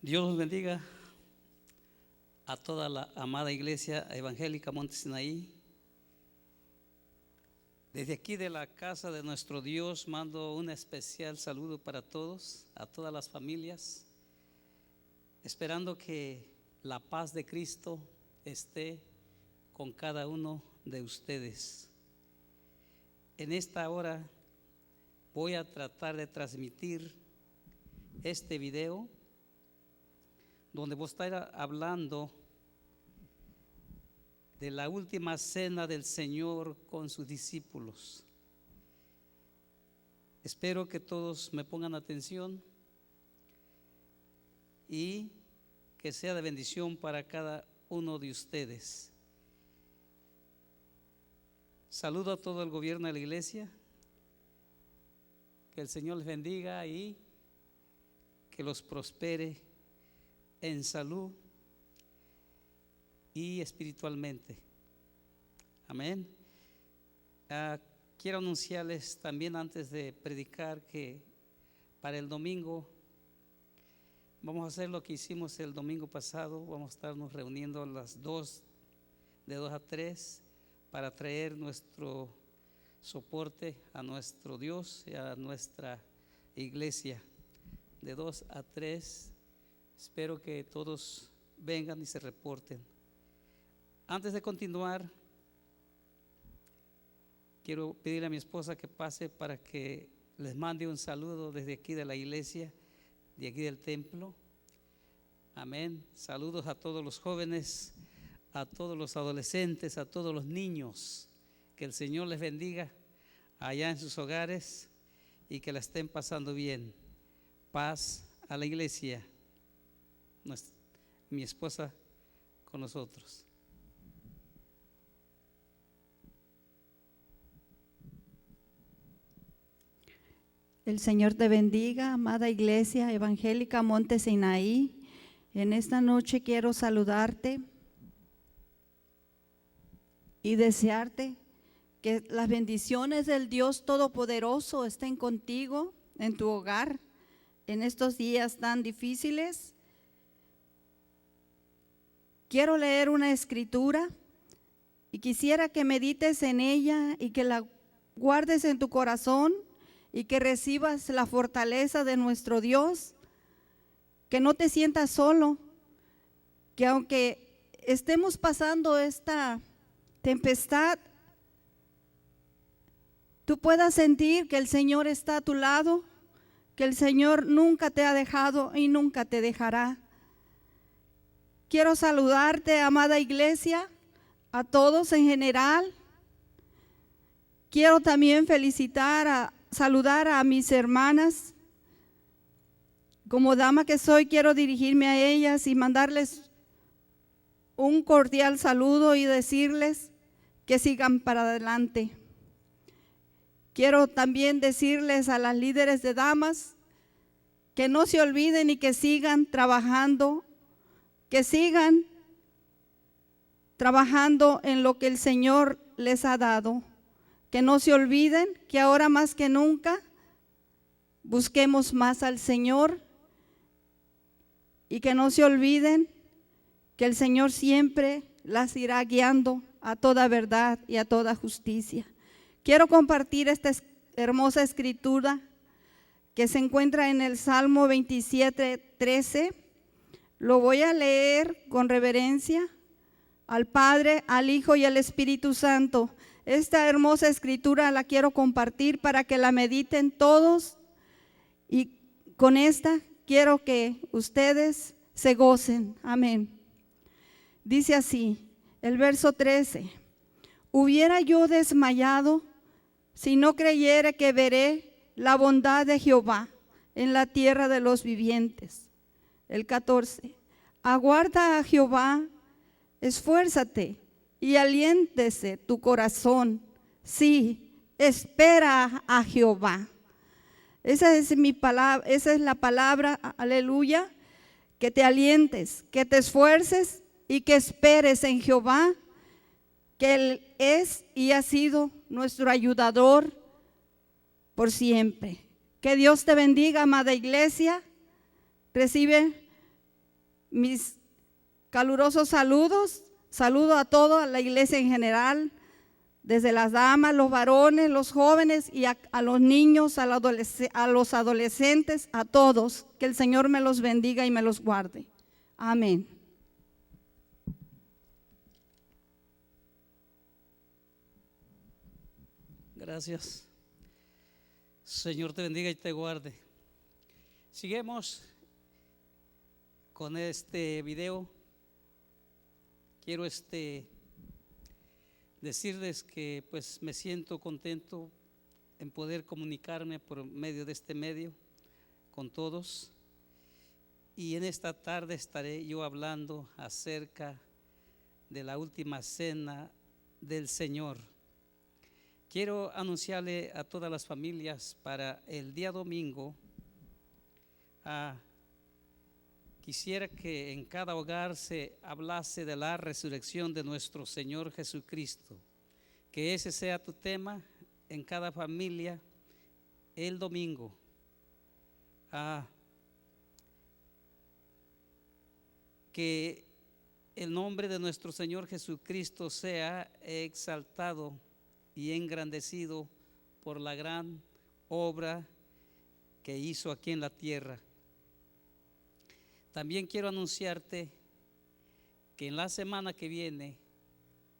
Dios los bendiga a toda la amada iglesia evangélica Monte Sinaí. Desde aquí de la casa de nuestro Dios mando un especial saludo para todos, a todas las familias, esperando que la paz de Cristo esté con cada uno de ustedes. En esta hora voy a tratar de transmitir este video donde voy a estar hablando de la última cena del Señor con sus discípulos. Espero que todos me pongan atención y que sea de bendición para cada uno de ustedes. Saludo a todo el gobierno de la iglesia, que el Señor les bendiga y que los prospere en salud y espiritualmente. Amén. Quiero anunciarles también antes de predicar que para el domingo vamos a hacer lo que hicimos el domingo pasado. Vamos a estarnos reuniendo a las 2, de 2 a 3 para traer nuestro soporte a nuestro Dios y a nuestra iglesia. De 2 a 3, espero que todos vengan y se reporten. Antes de continuar, quiero pedirle a mi esposa que pase para que les mande un saludo desde aquí de la iglesia, de aquí del templo. Amén. Saludos a todos los jóvenes, a todos los adolescentes, a todos los niños. Que el Señor les bendiga allá en sus hogares y que la estén pasando bien. Paz a la iglesia. Mi esposa con nosotros. El Señor te bendiga, amada iglesia evangélica Monte Sinaí. En esta noche quiero saludarte y desearte que las bendiciones del Dios Todopoderoso estén contigo en tu hogar en estos días tan difíciles. Quiero leer una escritura y quisiera que medites en ella y que la guardes en tu corazón y que recibas la fortaleza de nuestro Dios, que no te sientas solo, que aunque estemos pasando esta tempestad, tú puedas sentir que el Señor está a tu lado, que el Señor nunca te ha dejado y nunca te dejará. Quiero saludarte, amada iglesia, a todos en general. Quiero también saludar a mis hermanas. Como dama que soy, quiero dirigirme a ellas y mandarles un cordial saludo y decirles que sigan para adelante. Quiero también decirles a las líderes de damas que no se olviden y que sigan trabajando, en lo que el Señor les ha dado. Que no se olviden que ahora más que nunca busquemos más al Señor y que no se olviden que el Señor siempre las irá guiando a toda verdad y a toda justicia. Quiero compartir esta hermosa escritura que se encuentra en el Salmo 27:13. Lo voy a leer con reverencia al Padre, al Hijo y al Espíritu Santo. Esta hermosa escritura la quiero compartir para que la mediten todos y con esta quiero que ustedes se gocen. Amén. Dice así, el verso 13: hubiera yo desmayado si no creyera que veré la bondad de Jehová en la tierra de los vivientes. El 14: aguarda a Jehová, esfuérzate y aliéntese tu corazón. Sí, espera a Jehová. Esa es mi palabra, esa es la palabra, aleluya, que te alientes, que te esfuerces y que esperes en Jehová, que Él es y ha sido nuestro ayudador por siempre. Que Dios te bendiga, amada iglesia. Recibe mis calurosos saludos. Saludo a toda la iglesia en general, desde las damas, los varones, los jóvenes y a los niños, a los adolescentes, a todos. Que el Señor me los bendiga y me los guarde. Amén. Gracias. Señor te bendiga y te guarde. Seguimos con este video. Quiero decirles que pues me siento contento en poder comunicarme por medio de este medio con todos. Y en esta tarde estaré yo hablando acerca de la última cena del Señor. Quiero anunciarle a todas las familias para el día domingo. Quisiera que en cada hogar se hablase de la resurrección de nuestro Señor Jesucristo. Que ese sea tu tema en cada familia el domingo. Que el nombre de nuestro Señor Jesucristo sea exaltado y engrandecido por la gran obra que hizo aquí en la tierra. También quiero anunciarte que en la semana que viene,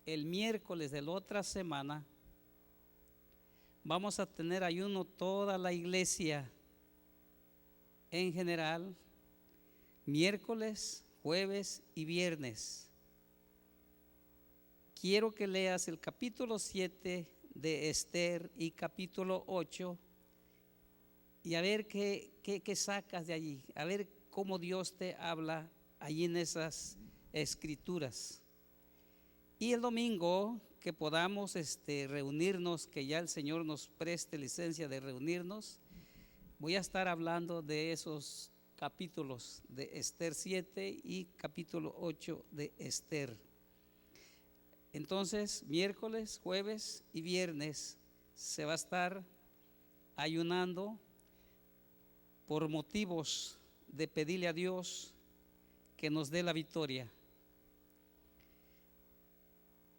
el miércoles de la otra semana, vamos a tener ayuno toda la iglesia en general, miércoles, jueves y viernes. Quiero que leas el capítulo 7 de Esther y capítulo 8 y a ver qué sacas de allí, a ver cómo Dios te habla allí en esas escrituras. Y el domingo que podamos reunirnos, que ya el Señor nos preste licencia de reunirnos, voy a estar hablando de esos capítulos de Esther 7 y capítulo 8 de Esther. Entonces, miércoles, jueves y viernes se va a estar ayunando por motivos de pedirle a Dios que nos dé la victoria.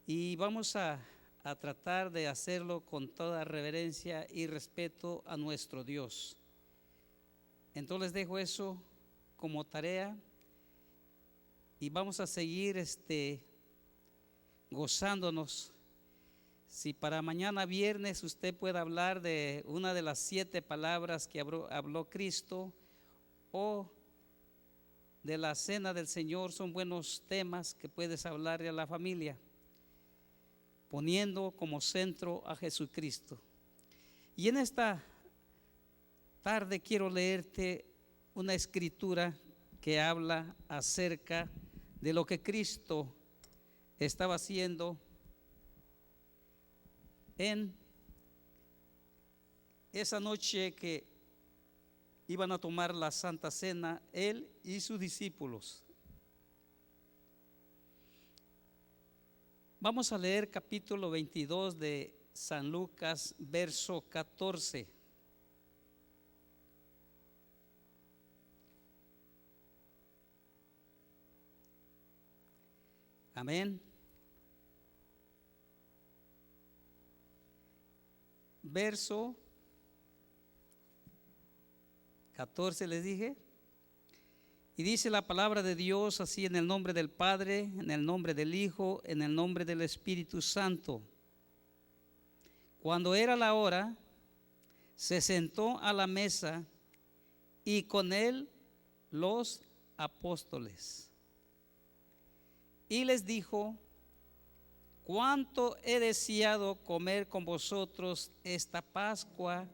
Y vamos a tratar de hacerlo con toda reverencia y respeto a nuestro Dios. Entonces les dejo eso como tarea y vamos a seguir gozándonos. Si para mañana viernes usted puede hablar de una de las 7 palabras que habló Cristo, o de la cena del Señor, son buenos temas que puedes hablarle a la familia, poniendo como centro a Jesucristo. Y en esta tarde quiero leerte una escritura que habla acerca de lo que Cristo estaba haciendo en esa noche que iban a tomar la Santa Cena, él y sus discípulos. Vamos a leer capítulo 22 de San Lucas, verso 14. Amén. Verso 14 les dije. Y dice la palabra de Dios así: en el nombre del Padre, en el nombre del Hijo, en el nombre del Espíritu Santo. Cuando era la hora, se sentó a la mesa y con él los apóstoles. Y les dijo: cuánto he deseado comer con vosotros esta Pascua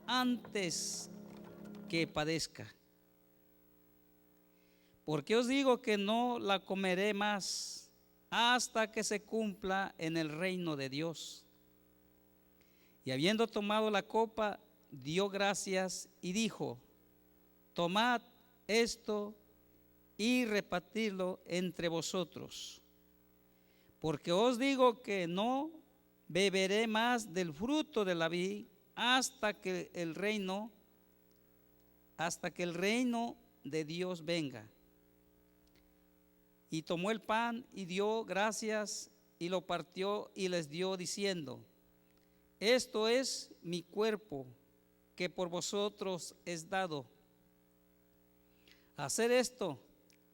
antes que padezca. Porque os digo que no la comeré más hasta que se cumpla en el reino de Dios. Y habiendo tomado la copa, dio gracias y dijo: tomad esto y repartidlo entre vosotros. Porque os digo que no beberé más del fruto de la vid hasta que el reino de Dios venga. Y tomó el pan y dio gracias y lo partió y les dio diciendo: esto es mi cuerpo que por vosotros es dado. Hacer esto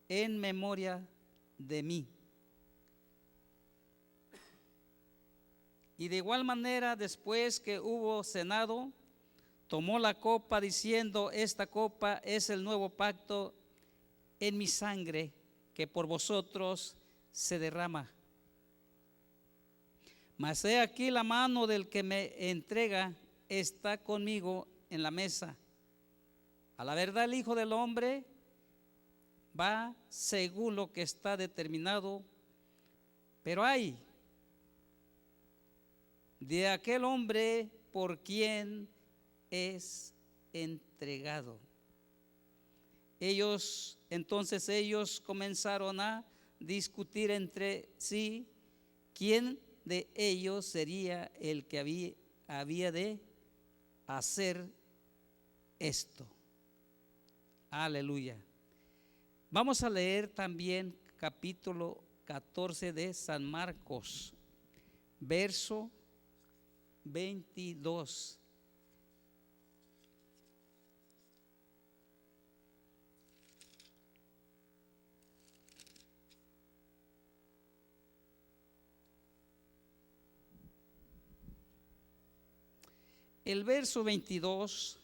en memoria de mí. Y de igual manera, después que hubo cenado, tomó la copa diciendo: esta copa es el nuevo pacto en mi sangre, que por vosotros se derrama. Mas he aquí la mano del que me entrega está conmigo en la mesa. A la verdad, el Hijo del Hombre va según lo que está determinado, pero ay de aquel hombre por quien es entregado. Entonces ellos comenzaron a discutir entre sí quién de ellos sería el que había de hacer esto. Aleluya. Vamos a leer también capítulo 14 de San Marcos, verso 22. El verso 22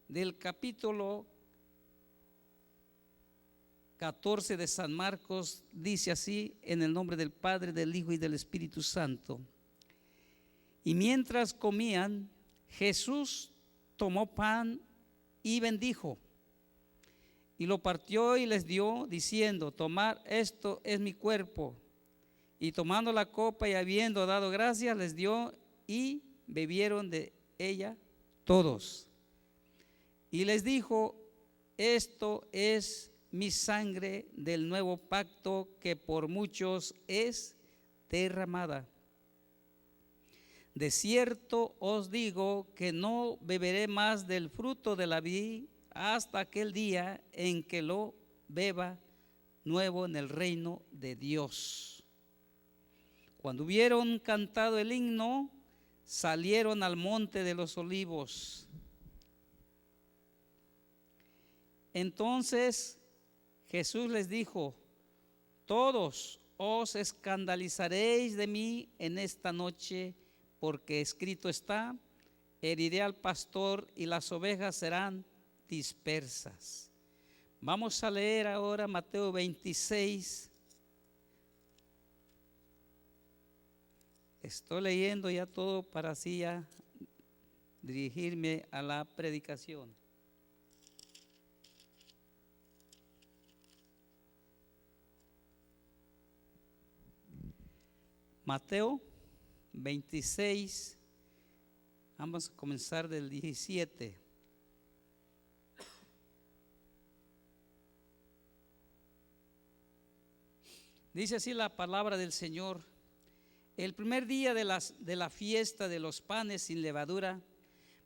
del capítulo 14 de San Marcos dice así: en el nombre del Padre, del Hijo y del Espíritu Santo. Y mientras comían, Jesús tomó pan y bendijo, y lo partió y les dio, diciendo: tomad, esto es mi cuerpo. Y tomando la copa y habiendo dado gracias, les dio, y bebieron de ella todos. Y les dijo: esto es mi sangre del nuevo pacto, que por muchos es derramada. De cierto os digo que no beberé más del fruto de la vid hasta aquel día en que lo beba nuevo en el reino de Dios. Cuando hubieron cantado el himno, salieron al monte de los olivos. Entonces Jesús les dijo: todos os escandalizaréis de mí en esta noche, porque escrito está: heriré al pastor y las ovejas serán dispersas. Vamos a leer ahora Mateo 26. Estoy leyendo ya todo para así ya dirigirme a la predicación. Mateo 26, vamos a comenzar del 17. Dice así la palabra del Señor: el primer día de la fiesta de los panes sin levadura,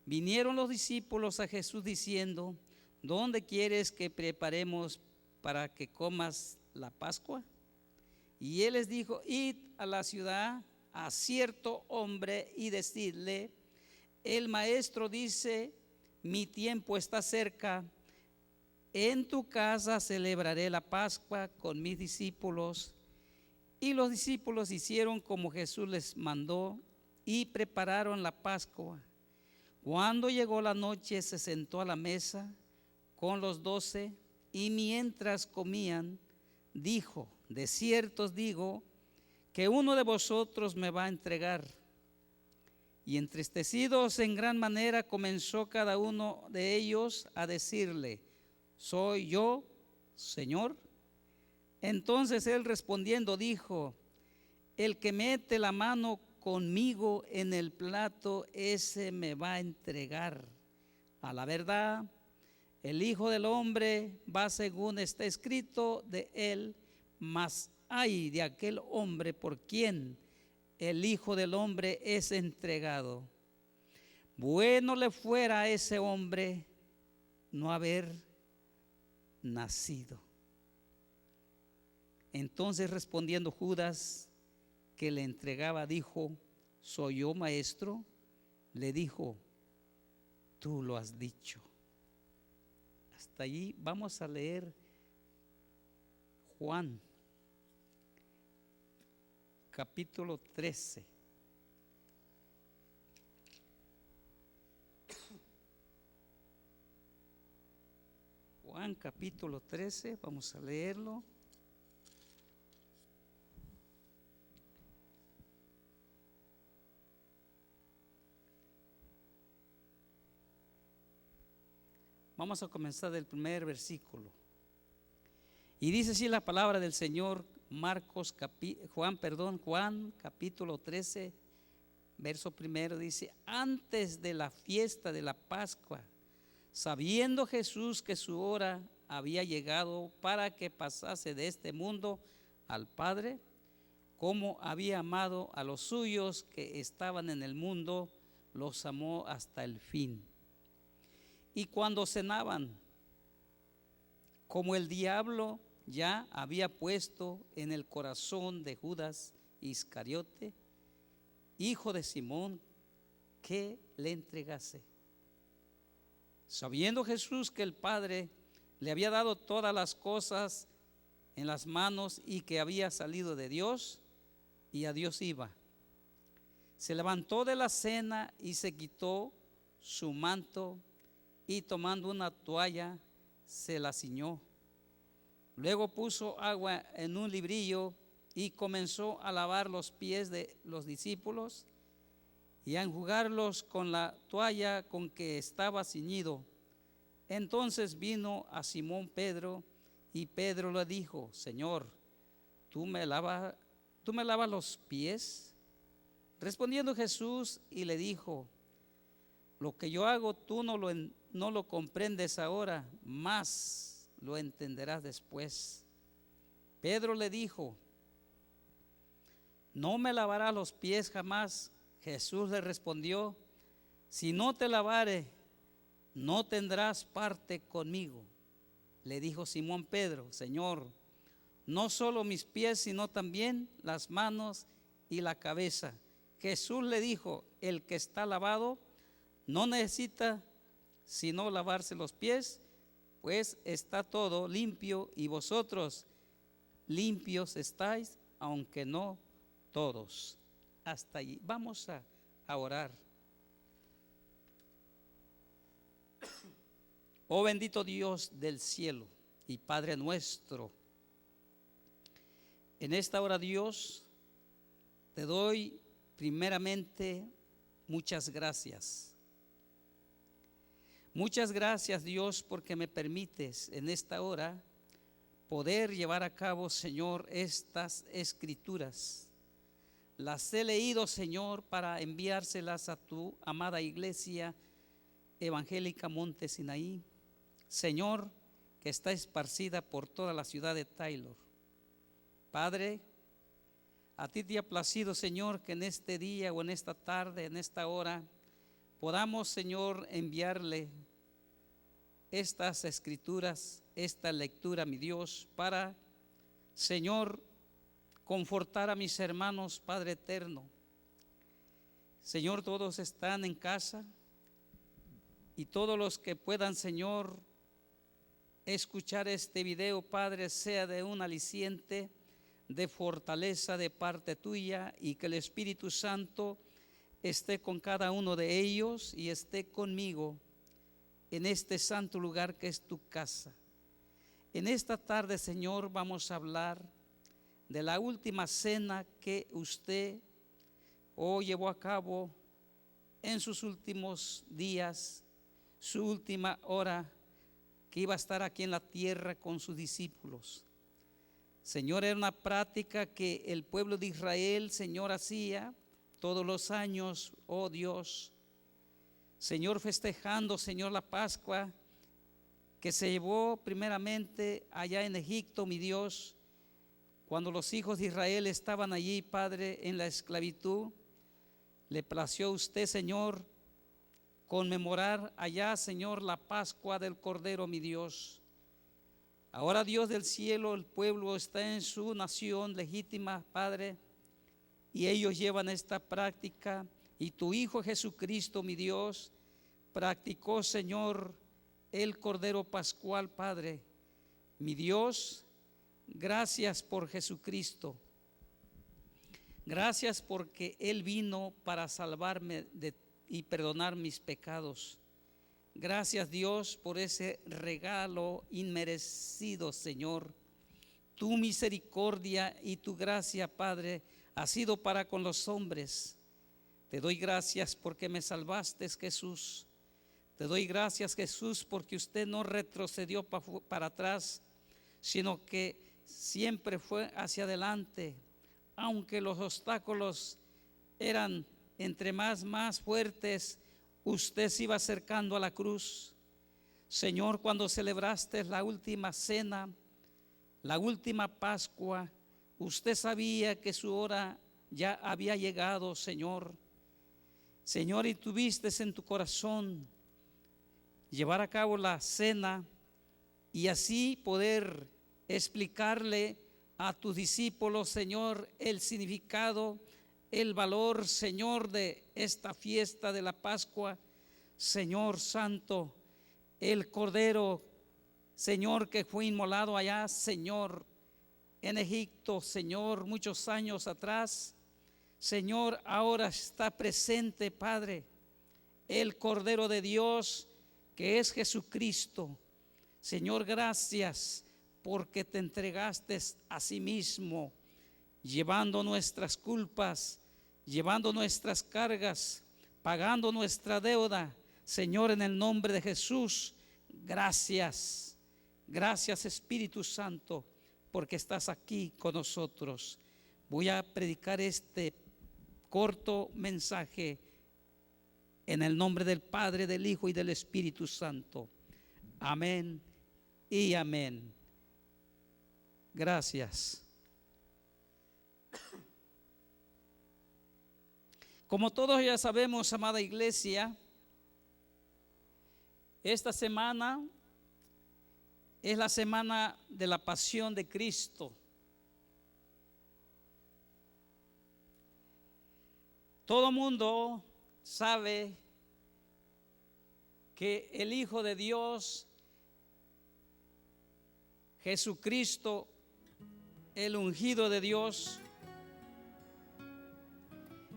vinieron los discípulos a Jesús diciendo: ¿dónde quieres que preparemos para que comas la Pascua? Y él les dijo: id a la ciudad a cierto hombre y decidle: el maestro dice, mi tiempo está cerca, en tu casa celebraré la Pascua con mis discípulos. Y los discípulos hicieron como Jesús les mandó y prepararon la Pascua. Cuando llegó la noche, se sentó a la mesa con los 12, y mientras comían, dijo: de cierto os digo que uno de vosotros me va a entregar. Y entristecidos en gran manera, comenzó cada uno de ellos a decirle: ¿soy yo, Señor? Entonces él respondiendo dijo: el que mete la mano conmigo en el plato, ese me va a entregar. A la verdad, el Hijo del Hombre va según está escrito de él, mas ay de aquel hombre por quien el Hijo del Hombre es entregado. Bueno le fuera a ese hombre no haber nacido. Entonces respondiendo Judas, que le entregaba, dijo: ¿soy yo, maestro? Le dijo: tú lo has dicho. Hasta allí vamos a leer Juan, capítulo 13. Juan capítulo 13, vamos a leerlo. Vamos a comenzar del primer versículo. Y dice así la palabra del Señor, Juan capítulo 13, verso primero, dice: antes de la fiesta de la Pascua, sabiendo Jesús que su hora había llegado para que pasase de este mundo al Padre, como había amado a los suyos que estaban en el mundo, los amó hasta el fin. Y cuando cenaban, como el diablo ya había puesto en el corazón de Judas Iscariote, hijo de Simón, que le entregase. Sabiendo Jesús que el Padre le había dado todas las cosas en las manos y que había salido de Dios y a Dios iba, se levantó de la cena y se quitó su manto y tomando una toalla se la ciñó. Luego puso agua en un librillo y comenzó a lavar los pies de los discípulos y a enjugarlos con la toalla con que estaba ciñido. Entonces vino a Simón Pedro y Pedro le dijo: Señor, ¿tú me lavas los pies? Respondiendo Jesús y le dijo: lo que yo hago tú no lo comprendes ahora, mas lo entenderás después. Pedro le dijo: ¿no me lavarás los pies jamás? Jesús le respondió: si no te lavare, no tendrás parte conmigo. Le dijo Simón Pedro: Señor, no solo mis pies, sino también las manos y la cabeza. Jesús le dijo: el que está lavado no necesita sino lavarse los pies, pues está todo limpio, y vosotros limpios estáis, aunque no todos. Hasta allí. Vamos a orar. Oh bendito Dios del cielo y Padre nuestro, en esta hora, Dios, te doy primeramente muchas gracias. Muchas gracias, Dios, porque me permites en esta hora poder llevar a cabo, Señor, estas escrituras. Las he leído, Señor, para enviárselas a tu amada iglesia evangélica Monte Sinaí, Señor, que está esparcida por toda la ciudad de Taylor. Padre, a ti te ha placido, Señor, que en este día o en esta tarde, en esta hora, podamos, Señor, enviarle estas escrituras, esta lectura, mi Dios, para, Señor, confortar a mis hermanos, Padre eterno. Señor, todos están en casa y todos los que puedan, Señor, escuchar este video, Padre, sea de un aliciente, de fortaleza de parte tuya, y que el Espíritu Santo esté con cada uno de ellos y esté conmigo en este santo lugar que es tu casa. En esta tarde, Señor, vamos a hablar de la última cena que usted llevó a cabo en sus últimos días, su última hora que iba a estar aquí en la tierra con sus discípulos. Señor, era una práctica que el pueblo de Israel, Señor, hacía todos los años, oh Dios, Señor, festejando, Señor, la Pascua que se llevó primeramente allá en Egipto, mi Dios, cuando los hijos de Israel estaban allí, Padre, en la esclavitud. Le plació a usted, Señor, conmemorar allá, Señor, la Pascua del Cordero, mi Dios. Ahora, Dios del cielo, el pueblo está en su nación legítima, Padre, y ellos llevan esta práctica. Y tu Hijo Jesucristo, mi Dios, practicó, Señor, el Cordero Pascual, Padre. Mi Dios, gracias por Jesucristo. Gracias porque Él vino para salvarme y perdonar mis pecados. Gracias, Dios, por ese regalo inmerecido, Señor. Tu misericordia y tu gracia, Padre, ha sido para con los hombres. Te doy gracias porque me salvaste, Jesús. Te doy gracias, Jesús, porque usted no retrocedió para atrás, sino que siempre fue hacia adelante. Aunque los obstáculos eran entre más fuertes, usted se iba acercando a la cruz. Señor, cuando celebraste la última cena, la última Pascua, usted sabía que su hora ya había llegado, Señor. Señor, y tuviste en tu corazón llevar a cabo la cena y así poder explicarle a tus discípulos, Señor, el significado, el valor, Señor, de esta fiesta de la Pascua. Señor Santo, el Cordero, Señor, que fue inmolado allá, Señor, en Egipto, Señor, muchos años atrás. Señor, ahora está presente, Padre, el Cordero de Dios, que es Jesucristo. Señor, gracias porque te entregaste a sí mismo, llevando nuestras culpas, llevando nuestras cargas, pagando nuestra deuda. Señor, en el nombre de Jesús, gracias. Gracias, Espíritu Santo, porque estás aquí con nosotros. Voy a predicar este corto mensaje en el nombre del Padre, del Hijo y del Espíritu Santo. Amén y amén. Gracias. Como todos ya sabemos, amada iglesia, esta semana es la semana de la pasión de Cristo. Todo mundo sabe que el Hijo de Dios, Jesucristo, el ungido de Dios,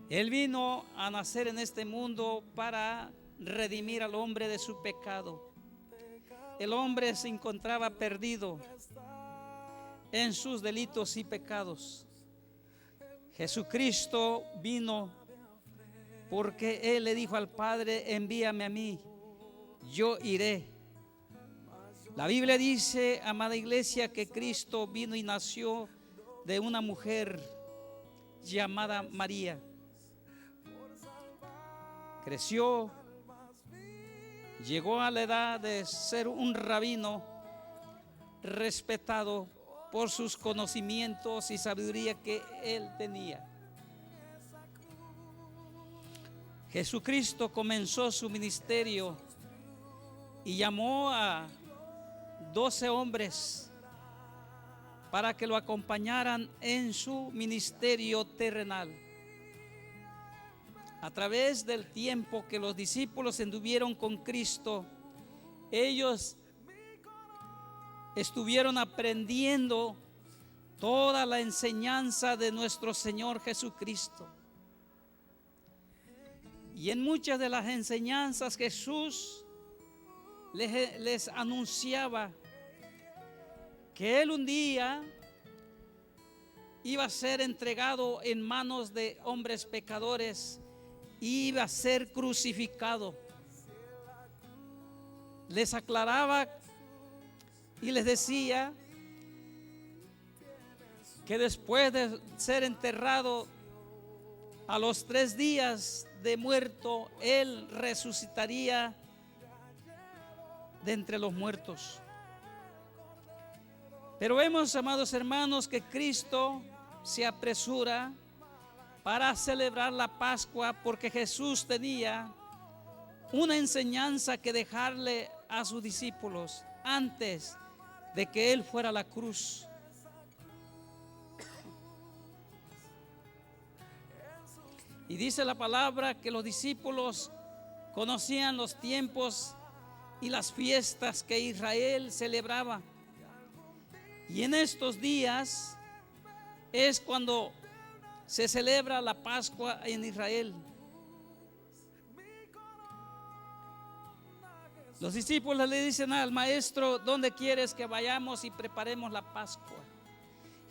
Él vino a nacer en este mundo para redimir al hombre de su pecado. El hombre se encontraba perdido en sus delitos y pecados. Jesucristo vino porque Él le dijo al Padre: envíame a mí, yo iré. La Biblia dice, amada iglesia, que Cristo vino y nació de una mujer llamada María. Creció, llegó a la edad de ser un rabino respetado por sus conocimientos y sabiduría que él tenía. Jesucristo comenzó su ministerio y llamó a 12 hombres para que lo acompañaran en su ministerio terrenal. A través del tiempo que los discípulos anduvieron con Cristo, ellos estuvieron aprendiendo toda la enseñanza de nuestro Señor Jesucristo. Y en muchas de las enseñanzas Jesús les anunciaba que Él un día iba a ser entregado en manos de hombres pecadores, iba a ser crucificado. Les aclaraba y les decía que después de ser enterrado, a los 3 días de muerto, Él resucitaría de entre los muertos. Pero vemos, amados hermanos, que Cristo se apresura para celebrar la Pascua porque Jesús tenía una enseñanza que dejarle a sus discípulos antes de que Él fuera a la cruz. Y dice la palabra que los discípulos conocían los tiempos y las fiestas que Israel celebraba. Y en estos días es cuando se celebra la Pascua en Israel. Los discípulos le dicen al maestro: ¿dónde quieres que vayamos y preparemos la Pascua?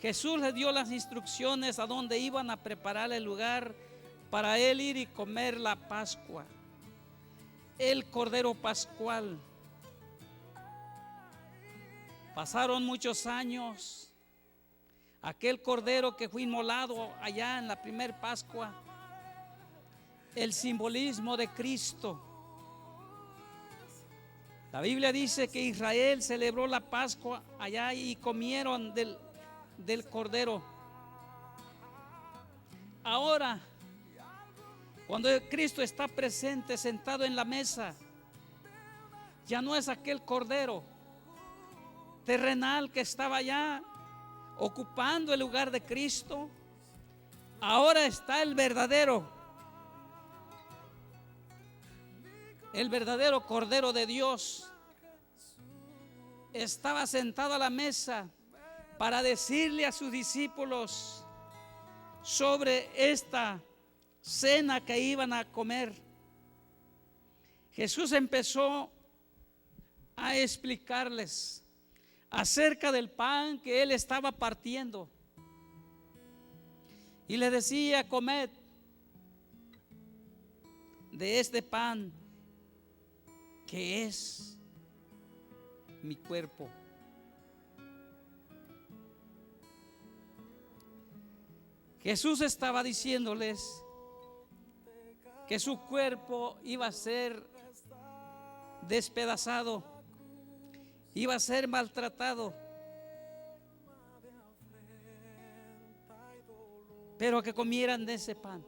Jesús les dio las instrucciones a dónde iban a preparar el lugar para él ir y comer la Pascua, el Cordero Pascual. Pasaron muchos años. Aquel Cordero que fue inmolado allá en la primer Pascua, el simbolismo de Cristo. La Biblia dice que Israel celebró la Pascua allá y comieron del Cordero. Ahora, cuando Cristo está presente, sentado en la mesa, ya no es aquel Cordero terrenal que estaba allá ocupando el lugar de Cristo. Ahora está el verdadero Cordero de Dios. Estaba sentado a la mesa para decirle a sus discípulos sobre esta cena que iban a comer. Jesús empezó a explicarles acerca del pan que Él estaba partiendo. Y le decía: comed de este pan que es mi cuerpo. Jesús estaba diciéndoles que su cuerpo iba a ser despedazado, iba a ser maltratado, pero que comieran de ese pan.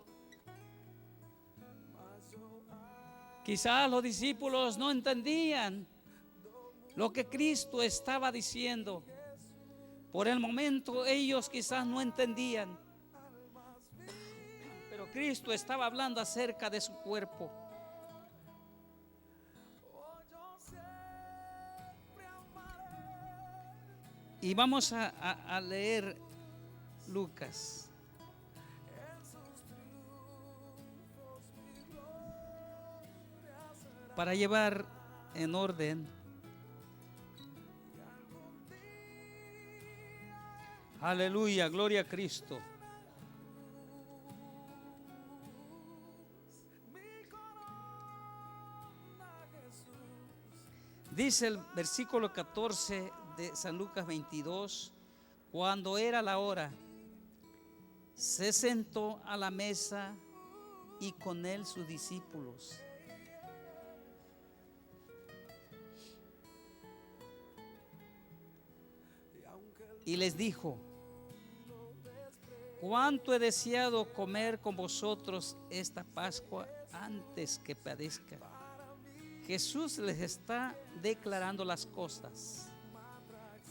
Quizás los discípulos no entendían lo que Cristo estaba diciendo. Por el momento ellos quizás no entendían, pero Cristo estaba hablando acerca de su cuerpo. Y vamos a leer Lucas. Para llevar en orden. Aleluya, gloria a Cristo. Dice el versículo 14 de San Lucas 22: cuando era la hora, se sentó a la mesa y con él sus discípulos. Y les dijo: cuánto he deseado comer con vosotros esta Pascua antes que padezca. Jesús les está declarando las cosas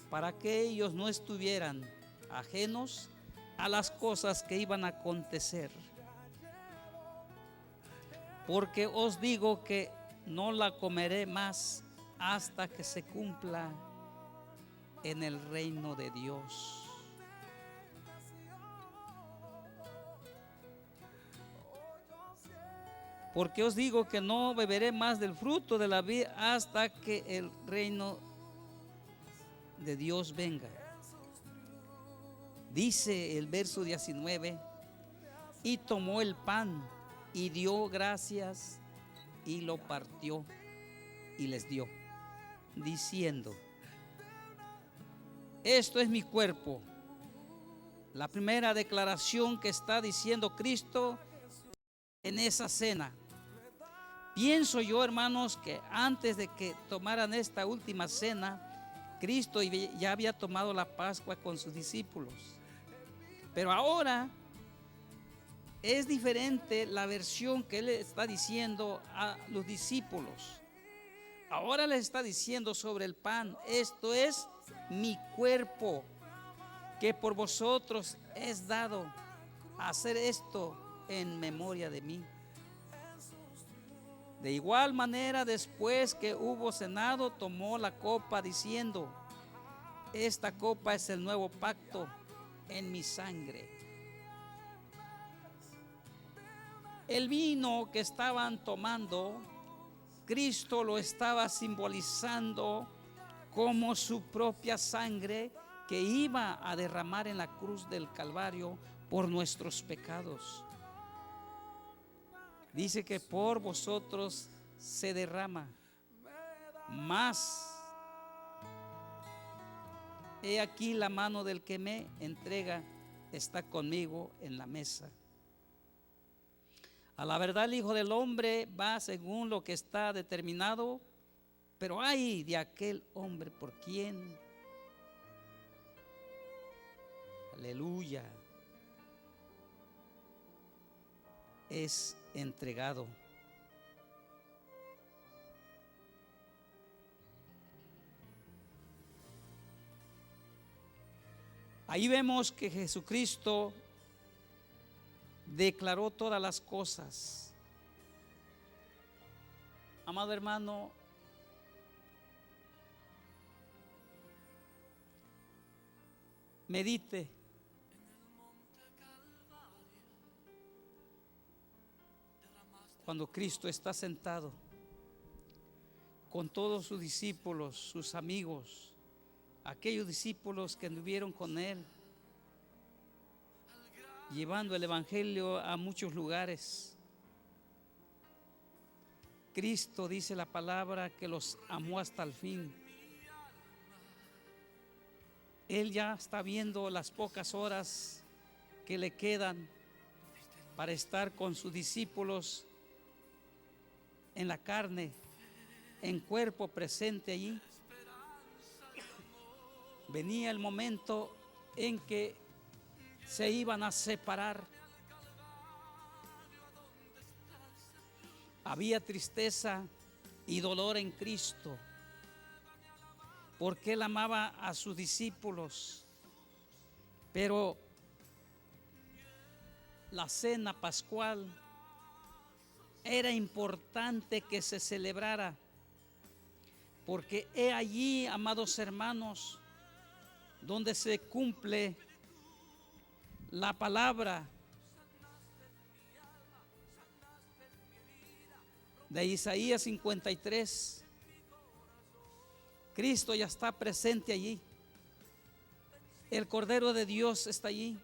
para que ellos no estuvieran ajenos a las cosas que iban a acontecer. Porque os digo que no la comeré más hasta que se cumpla en el reino de Dios. Porque os digo que no beberé más del fruto de la vid hasta que el reino de Dios venga. Dice el verso 19: y tomó el pan y dio gracias y lo partió y les dio, diciendo: esto es mi cuerpo. La primera declaración que está diciendo Cristo en esa cena. Pienso yo, hermanos, que antes de que tomaran esta última cena, Cristo ya había tomado la Pascua con sus discípulos. Pero ahora es diferente la versión que Él está diciendo a los discípulos. Ahora les está diciendo sobre el pan: esto es mi cuerpo, que por vosotros es dado. Hacer esto en memoria de mí. De igual manera, después que hubo cenado, tomó la copa diciendo: esta copa es el nuevo pacto en mi sangre. El vino que estaban tomando, Cristo lo estaba simbolizando como su propia sangre que iba a derramar en la cruz del Calvario por nuestros pecados. Dice que por vosotros se derrama. Mas he aquí la mano del que me entrega está conmigo en la mesa. A la verdad el Hijo del Hombre va según lo que está determinado, pero ay de aquel hombre por quien, aleluya, es entregado. Ahí vemos que Jesucristo declaró todas las cosas. Amado hermano, medite. Cuando Cristo está sentado con todos sus discípulos, sus amigos, aquellos discípulos que anduvieron con Él, llevando el evangelio a muchos lugares. Cristo, dice la palabra, que los amó hasta el fin. Él ya está viendo las pocas horas que le quedan para estar con sus discípulos en la carne, en cuerpo presente allí. Venía el momento en que se iban a separar. Había tristeza y dolor en Cristo, porque Él amaba a sus discípulos. Pero la cena pascual era importante que se celebrara, porque he allí, amados hermanos, donde se cumple la palabra de Isaías 53. Cristo ya está presente allí. El Cordero de Dios está allí,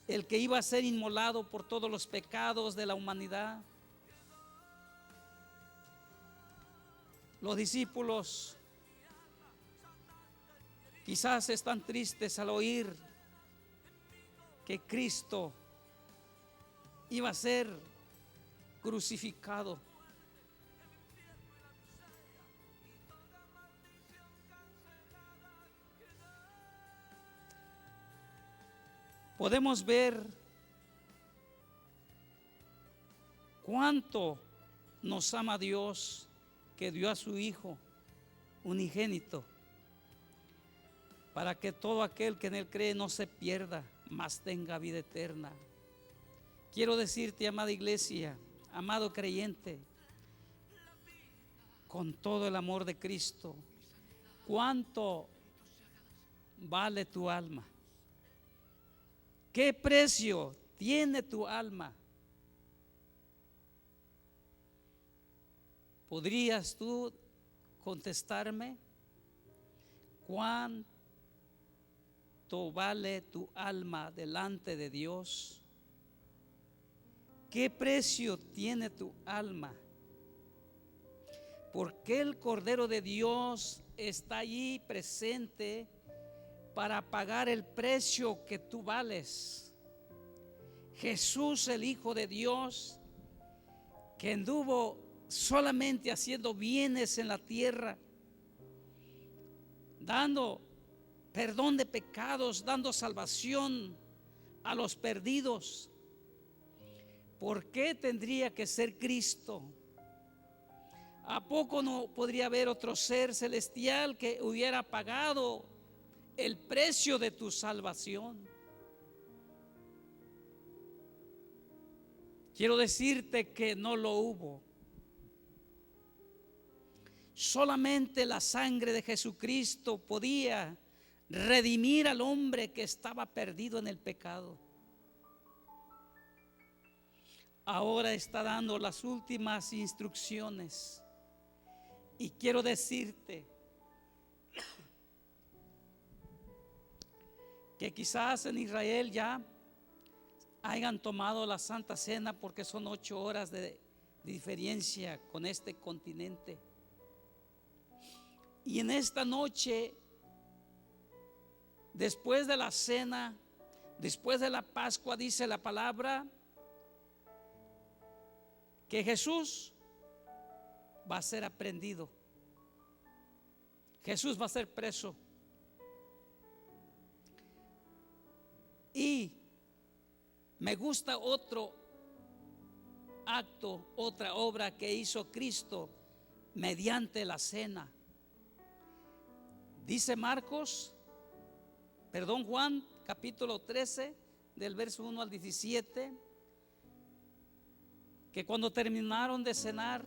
el que iba a ser inmolado por todos los pecados de la humanidad. Los discípulos quizás están tristes al oír que Cristo iba a ser crucificado. Podemos ver cuánto nos ama Dios, que dio a su Hijo unigénito, para que todo aquel que en Él cree no se pierda, mas tenga vida eterna. Quiero decirte, amada iglesia, amado creyente, con todo el amor de Cristo, cuánto vale tu alma. ¿Qué precio tiene tu alma? ¿Podrías tú contestarme cuánto vale tu alma delante de Dios? ¿Qué precio tiene tu alma? Porque el Cordero de Dios está allí presente para pagar el precio que tú vales. Jesús, el Hijo de Dios, que anduvo solamente haciendo bienes en la tierra, dando perdón de pecados, dando salvación a los perdidos. ¿Por qué tendría que ser Cristo ¿A poco no podría haber otro ser celestial que hubiera pagado el precio de tu salvación? Quiero decirte que no lo hubo. Solamente la sangre de Jesucristo podía redimir al hombre que estaba perdido en el pecado. Ahora está dando las últimas instrucciones. Y quiero decirte que quizás en Israel ya hayan tomado la Santa Cena, porque son 8 horas de diferencia con este continente. Y en esta noche, después de la cena, después de la Pascua, dice la palabra que Jesús va a ser aprehendido. Jesús va a ser preso. Y me gusta otro acto, otra obra que hizo Cristo mediante la cena. Dice Juan capítulo 13 del verso 1 al 17, que cuando terminaron de cenar,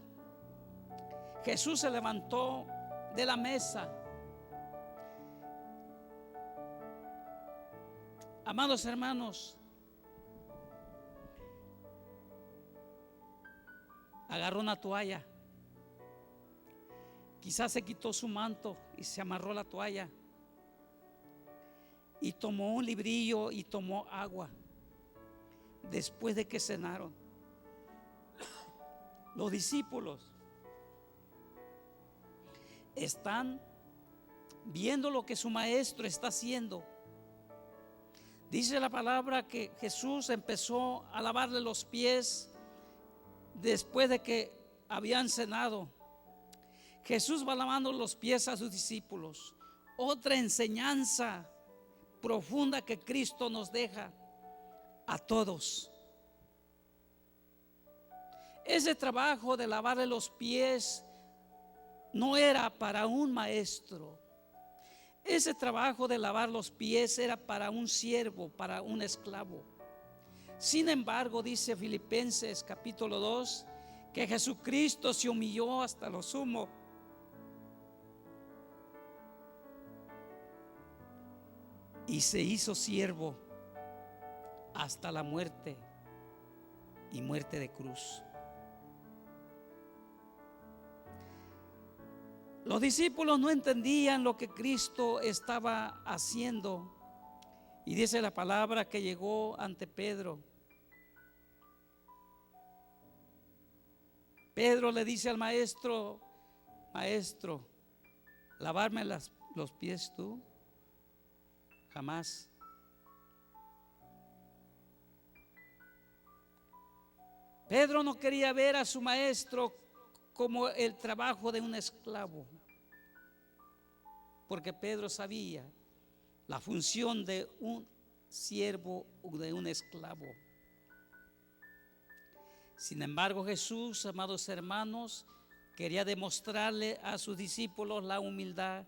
Jesús se levantó de la mesa. Amados hermanos, agarró una toalla, quizás se quitó su manto y se amarró la toalla, y tomó un librillo y tomó agua. Después de que cenaron, los discípulos están viendo lo que su maestro está haciendo. Dice la palabra que Jesús empezó a lavarle los pies después de que habían cenado. Jesús va lavando los pies a sus discípulos. Otra enseñanza profunda que Cristo nos deja a todos. Ese trabajo de lavarle los pies no era para un maestro. Ese trabajo de lavar los pies era para un siervo, para un esclavo. Sin embargo, dice Filipenses capítulo 2, que Jesucristo se humilló hasta lo sumo y se hizo siervo hasta la muerte, y muerte de cruz. Los discípulos no entendían lo que Cristo estaba haciendo, y dice la palabra que llegó ante Pedro. Pedro le dice al maestro: maestro, ¿lavarme los pies tú? Jamás. Pedro no quería ver a su maestro como el trabajo de un esclavo, porque Pedro sabía la función de un siervo o de un esclavo. Sin embargo, Jesús, amados hermanos, quería demostrarle a sus discípulos la humildad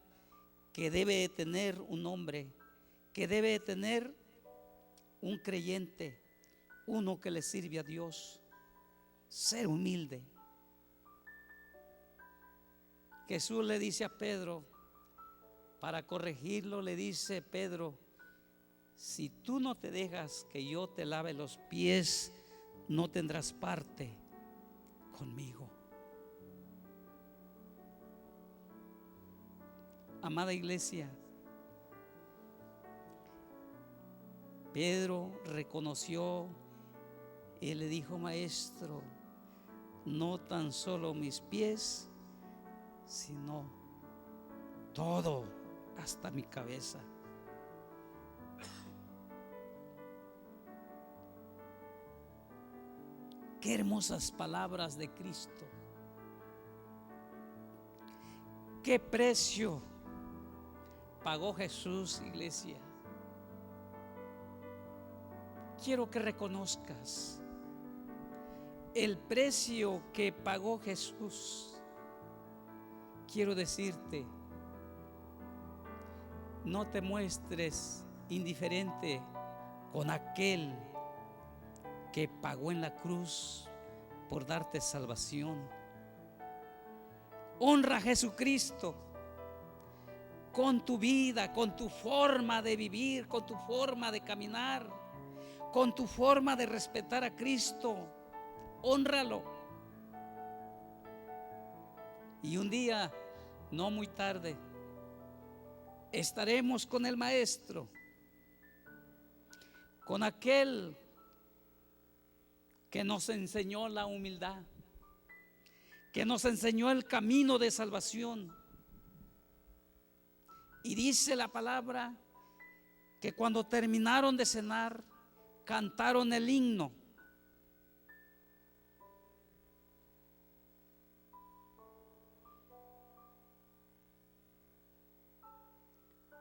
que debe tener un hombre, que debe tener un creyente, uno que le sirve a Dios. Ser humilde. Jesús le dice a Pedro, para corregirlo, le dice: Pedro, si tú no te dejas que yo te lave los pies, no tendrás parte conmigo. Amada iglesia, Pedro reconoció y le dijo: maestro, no tan solo mis pies, sino todo, hasta mi cabeza. Qué hermosas palabras de Cristo. Qué precio pagó Jesús, iglesia. Quiero que reconozcas el precio que pagó Jesús quiero decirte, no te muestres indiferente con aquel que pagó en la cruz por darte salvación. Honra a Jesucristo con tu vida, con tu forma de vivir, con tu forma de caminar, con tu forma de respetar a Cristo. Hónralo. Y un día, no muy tarde, estaremos con el Maestro, con aquel que nos enseñó la humildad, que nos enseñó el camino de salvación. Y dice la palabra que cuando terminaron de cenar, cantaron el himno.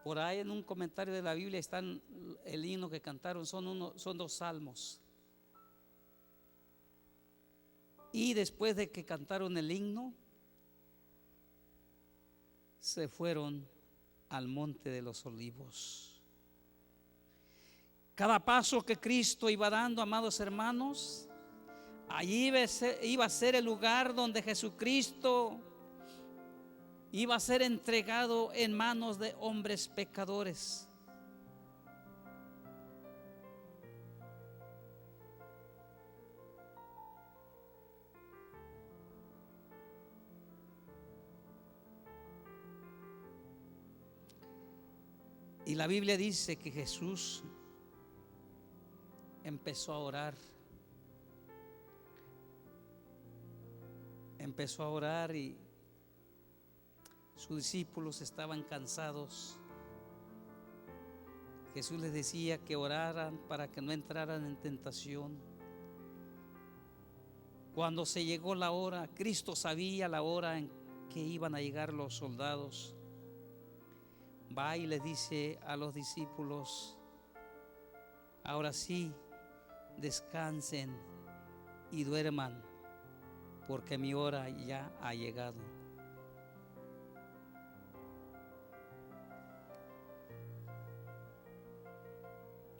Por ahí en un comentario de la Biblia están el himno que cantaron, son 2 salmos. Y después de que cantaron el himno, se fueron al monte de los olivos. Cada paso que Cristo iba dando, amados hermanos, allí iba a ser el lugar donde Jesucristo iba a ser entregado en manos de hombres pecadores. Y la Biblia dice que Jesús empezó a orar. Empezó a orar y sus discípulos estaban cansados. Jesús les decía que oraran para que no entraran en tentación. Cuando se llegó la hora, Cristo sabía la hora en que iban a llegar los soldados. Va y les dice a los discípulos: ahora sí, descansen y duerman, porque mi hora ya ha llegado.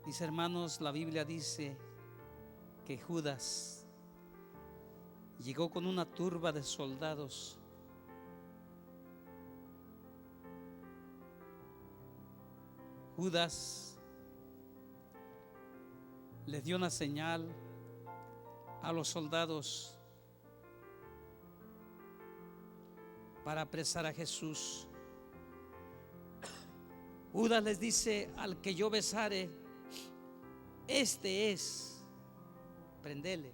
Mis hermanos, la Biblia dice que Judas llegó con una turba de soldados. Judas les dio una señal a los soldados para apresar a Jesús. Judas les dice: al que yo besare, este es, prendele.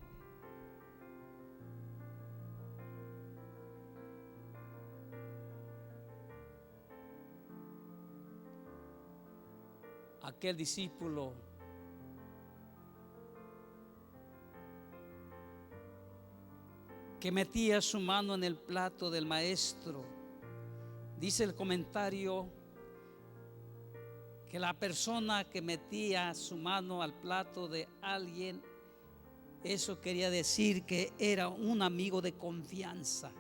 Aquel discípulo que metía su mano en el plato del maestro, dice el comentario que la persona que metía su mano al plato de alguien, eso quería decir que era un amigo de confianza.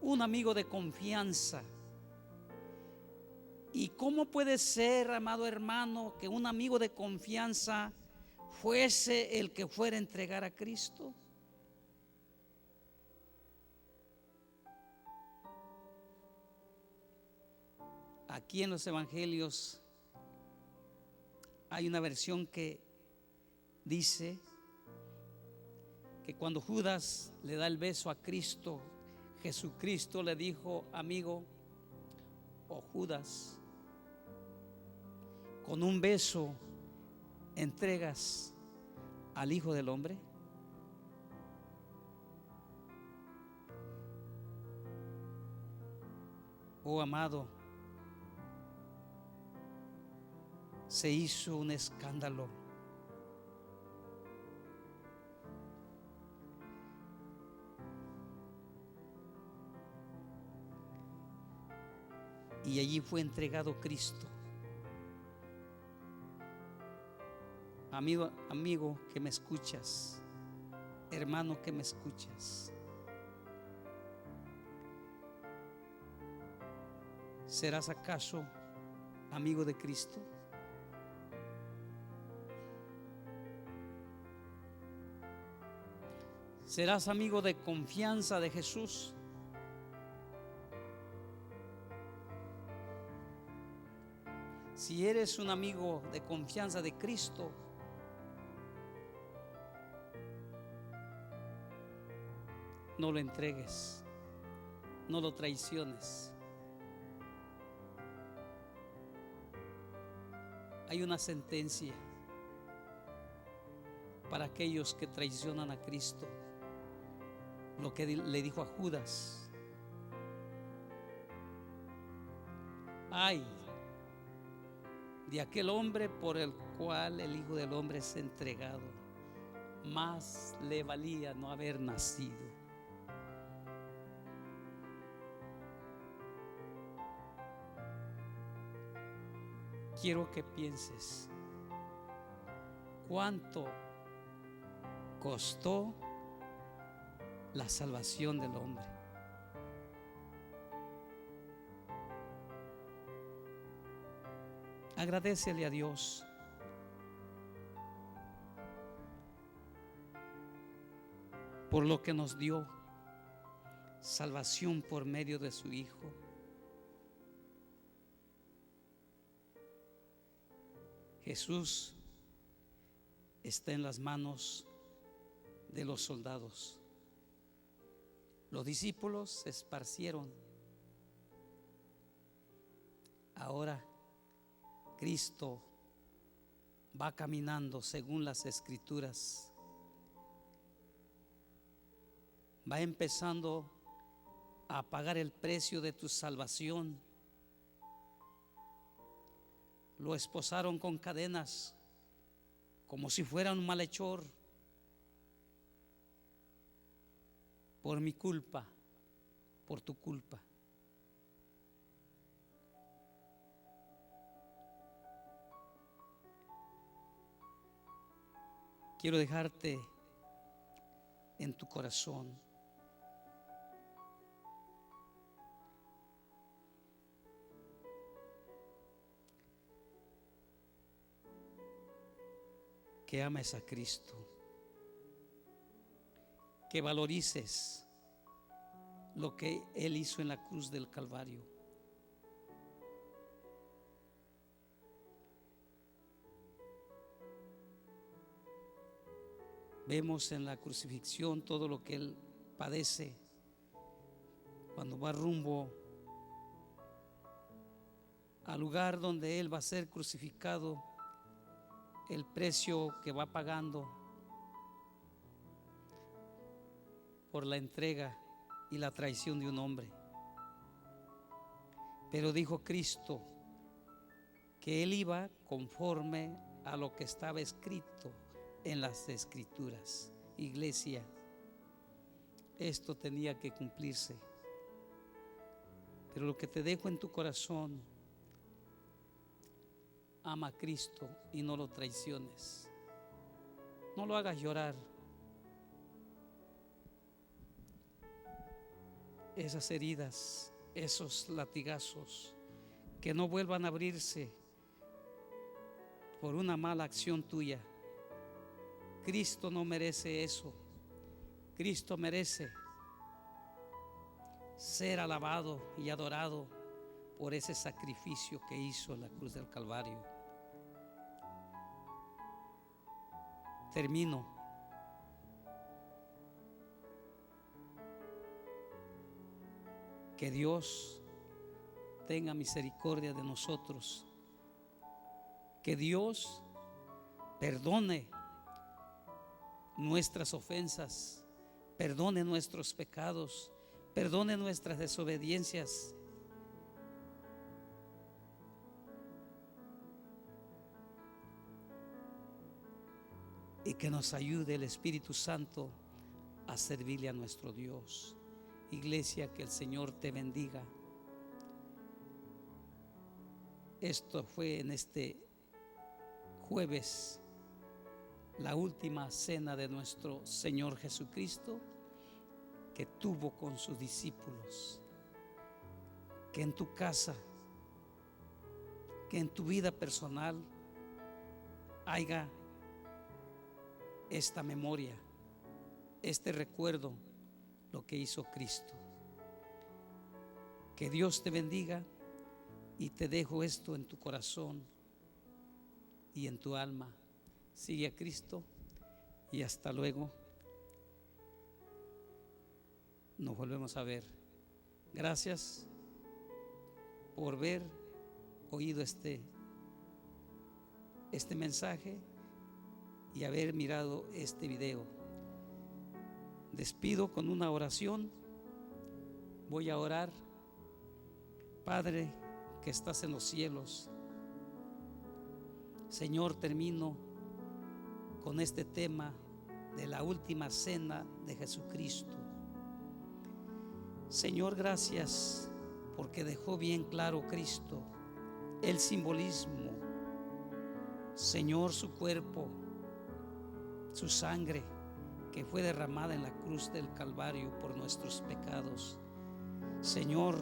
Un amigo de confianza. ¿Y cómo puede ser, amado hermano, que un amigo de confianza fuese el que fuera a entregar a Cristo? Aquí en los evangelios hay una versión que dice que cuando Judas le da el beso a Cristo, Jesucristo le dijo: amigo, o Judas, con un beso entregas al Hijo del Hombre. Oh amado, se hizo un escándalo. Y allí fue entregado Cristo. Amigo que me escuchas, hermano que me escuchas, ¿serás acaso amigo de Cristo? ¿Serás amigo de confianza de Jesús? Si eres un amigo de confianza de Cristo, no lo entregues, no lo traiciones. Hay una sentencia para aquellos que traicionan a Cristo. Lo que le dijo a Judas: ay de aquel hombre por el cual el Hijo del Hombre es entregado, más le valía no haber nacido. Quiero que pienses cuánto costó la salvación del hombre. Agradécele a Dios por lo que nos dio salvación por medio de su Hijo. Jesús está en las manos de los soldados. Los discípulos se esparcieron. Ahora Cristo va caminando según las Escrituras. Va empezando a pagar el precio de tu salvación. Lo esposaron con cadenas como si fuera un malhechor. Por mi culpa, por tu culpa. Quiero dejarte en tu corazón que ames a Cristo, que valorices lo que Él hizo en la cruz del Calvario. Vemos en la crucifixión todo lo que Él padece cuando va rumbo al lugar donde Él va a ser crucificado, el precio que va pagando por la entrega y la traición de un hombre. Pero dijo Cristo que Él iba conforme a lo que estaba escrito en las Escrituras. Iglesia, esto tenía que cumplirse. Pero lo que te dejo en tu corazón: ama a Cristo y no lo traiciones. No lo hagas llorar. Esas heridas, esos latigazos, que no vuelvan a abrirse por una mala acción tuya. Cristo no merece eso. Cristo merece ser alabado y adorado por ese sacrificio que hizo en la cruz del Calvario. Termino. Que Dios tenga misericordia de nosotros. Que Dios perdone nuestras ofensas, perdone nuestros pecados, perdone nuestras desobediencias. Y que nos ayude el Espíritu Santo a servirle a nuestro Dios. Iglesia, que el Señor te bendiga. Esto fue en este jueves la última cena de nuestro Señor Jesucristo que tuvo con sus discípulos. Que en tu casa, que en tu vida personal haya esta memoria, este recuerdo, lo que hizo Cristo. Que Dios te bendiga, y te dejo esto en tu corazón y en tu alma. Sigue a Cristo y hasta luego. Nos volvemos a ver. Gracias por haber oído este mensaje y haber mirado este video. Despido con una oración. Voy a orar. Padre que estás en los cielos, Señor, termino con este tema de la última cena de Jesucristo. Señor, gracias porque dejó bien claro Cristo el simbolismo, Señor, su cuerpo, su sangre que fue derramada en la cruz del Calvario por nuestros pecados. Señor,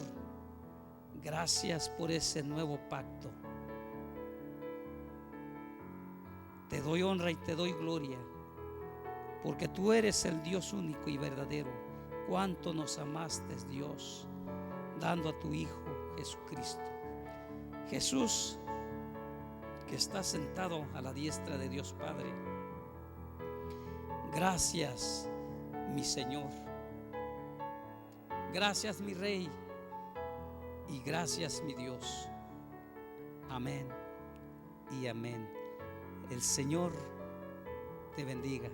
gracias por ese nuevo pacto. Te doy honra y te doy gloria, porque tú eres el Dios único y verdadero. Cuánto nos amaste, Dios, dando a tu Hijo Jesucristo. Jesús, que está sentado a la diestra de Dios Padre. Gracias, mi Señor. Gracias, mi Rey. Y gracias, mi Dios. Amén y amén. El Señor te bendiga.